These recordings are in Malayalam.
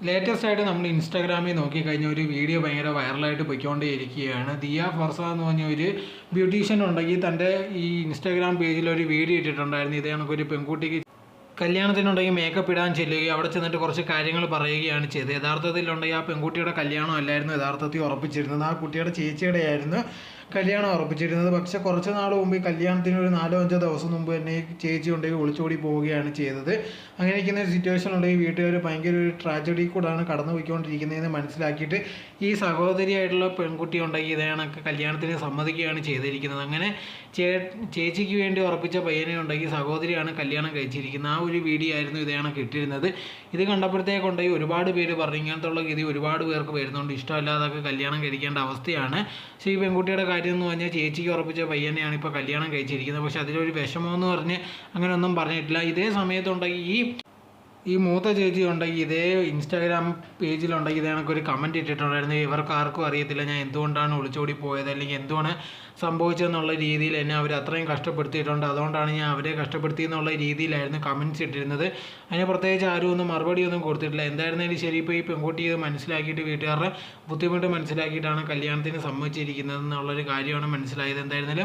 ലേറ്റസ്റ്റ് ആയിട്ട് നമ്മൾ ഇൻസ്റ്റാഗ്രാമിൽ നോക്കിക്കഴിഞ്ഞാൽ ഒരു വീഡിയോ ഭയങ്കര വൈറലായിട്ട് പോയിക്കൊണ്ടേയിരിക്കുകയാണ്. ദിയ ഫർസ എന്ന് പറഞ്ഞ ഒരു ബ്യൂട്ടീഷ്യൻ ഉണ്ടെങ്കിൽ തൻ്റെ ഈ ഇൻസ്റ്റാഗ്രാം പേജിൽ ഒരു വീഡിയോ ഇട്ടിട്ടുണ്ടായിരുന്നു. ഇതേ കണക്കൊരു പെൺകുട്ടിക്ക് കല്യാണത്തിനുണ്ടെങ്കിൽ മേക്കപ്പ് ഇടാൻ ചെല്ലുകയും അവിടെ ചെന്നിട്ട് കുറച്ച് കാര്യങ്ങൾ പറയുകയാണ് ചെയ്തത്. യഥാർത്ഥത്തിലുണ്ടെങ്കിൽ ആ പെൺകുട്ടിയുടെ കല്യാണം അല്ലായിരുന്നു യഥാർത്ഥത്തിൽ ഉറപ്പിച്ചിരുന്നത്, ആ കുട്ടിയുടെ ചേച്ചിയുടെ ആയിരുന്നു കല്യാണം ഉറപ്പിച്ചിരുന്നത്. പക്ഷേ കുറച്ച് നാൾ മുമ്പ് ഈ കല്യാണത്തിന് ഒരു 4-5 ദിവസം മുമ്പ് തന്നെ ഈ ചേച്ചി ഉണ്ടെങ്കിൽ ഒളിച്ചോടി പോവുകയാണ് ചെയ്തത്. അങ്ങനെ ഇരിക്കുന്ന ഒരു സിറ്റുവേഷൻ ഉണ്ടെങ്കിൽ വീട്ടുകാർ ഭയങ്കര ഒരു ട്രാജഡി കൂടാണ് കടന്നു പോയിക്കൊണ്ടിരിക്കുന്നതെന്ന് മനസ്സിലാക്കിയിട്ട് ഈ സഹോദരിയായിട്ടുള്ള പെൺകുട്ടി ഉണ്ടെങ്കിൽ ഇതേ കണക്ക് കല്യാണത്തിന് സമ്മതിക്കുകയാണ് ചെയ്തിരിക്കുന്നത്. അങ്ങനെ ചേച്ചിക്ക് വേണ്ടി ഉറപ്പിച്ച പയ്യനെ ഉണ്ടെങ്കിൽ സഹോദരിയാണ് കല്യാണം കഴിച്ചിരിക്കുന്നത്. ആ ഒരു വീഡിയോ ആയിരുന്നു ഇതേ കണക്ക് ഇട്ടിരുന്നത്. ഇത് കണ്ടപ്പോഴത്തേക്കുണ്ടെങ്കിൽ ഒരുപാട് പേര് പറഞ്ഞു ഇങ്ങനത്തുള്ള ഗതി ഒരുപാട് പേർക്ക് വരുന്നുണ്ട്, ഇഷ്ടമല്ലാതൊക്കെ കല്യാണം കഴിക്കേണ്ട അവസ്ഥയാണ്. പക്ഷേ ഈ പെൺകുട്ടിയുടെ കാര്യം എന്ന് പറഞ്ഞാൽ ചേച്ചിക്ക് ഉറപ്പിച്ച പയ്യനെയാണ് ഇപ്പോൾ കല്യാണം കഴിച്ചിരിക്കുന്നത്. പക്ഷേ അതിലൊരു വിഷമമെന്ന് പറഞ്ഞ് അങ്ങനെ ഒന്നും പറഞ്ഞിട്ടില്ല. ഇതേ സമയത്തുണ്ടെങ്കിൽ ഈ മൂത്ത ചേച്ചി ഉണ്ടെങ്കിൽ ഇതേ ഇൻസ്റ്റാഗ്രാം പേജിലുണ്ടെങ്കിൽ ഇതേ കണക്കൊരു കമൻറ്റ് ഇട്ടിട്ടുണ്ടായിരുന്നു. ഇവർക്ക് ആർക്കും അറിയത്തില്ല ഞാൻ എന്തുകൊണ്ടാണ് ഒളിച്ചോടി പോയത്, അല്ലെങ്കിൽ എന്തുകൊണ്ട് സംഭവിച്ചതെന്നുള്ള രീതിയിൽ എന്നെ അവർ അത്രയും കഷ്ടപ്പെടുത്തിയിട്ടുണ്ട്, അതുകൊണ്ടാണ് ഞാൻ അവരെ കഷ്ടപ്പെടുത്തിയെന്നുള്ള രീതിയിലായിരുന്നു കമൻറ്റ്സ് ഇട്ടിരുന്നത്. അതിന് പ്രത്യേകിച്ച് ആരും ഒന്നും മറുപടിയൊന്നും കൊടുത്തിട്ടില്ല. എന്തായിരുന്നാലും ശരി, ഇപ്പോൾ ഈ പെൺകുട്ടി ഇത് മനസ്സിലാക്കിയിട്ട് വീട്ടുകാരുടെ ബുദ്ധിമുട്ട് മനസ്സിലാക്കിയിട്ടാണ് കല്യാണത്തിന് സമ്മതിച്ചിരിക്കുന്നത് എന്നുള്ളൊരു കാര്യമാണ് മനസ്സിലായത്. എന്തായിരുന്നാലും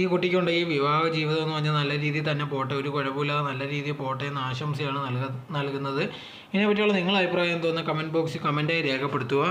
ഈ കുട്ടിക്കുണ്ട് ഈ വിവാഹ ജീവിതം എന്ന് പറഞ്ഞാൽ നല്ല രീതിയിൽ തന്നെ പോട്ടെ, ഒരു കുഴപ്പമില്ലാതെ നല്ല രീതിയിൽ പോട്ടെ എന്ന ആശംസയാണ് നൽകുന്നത്. ഇതിനെപ്പറ്റിയുള്ള നിങ്ങളുടെ അഭിപ്രായം എന്തോന്ന് കമൻറ്റ് ബോക്സിൽ കമൻറ്റായി രേഖപ്പെടുത്തുക.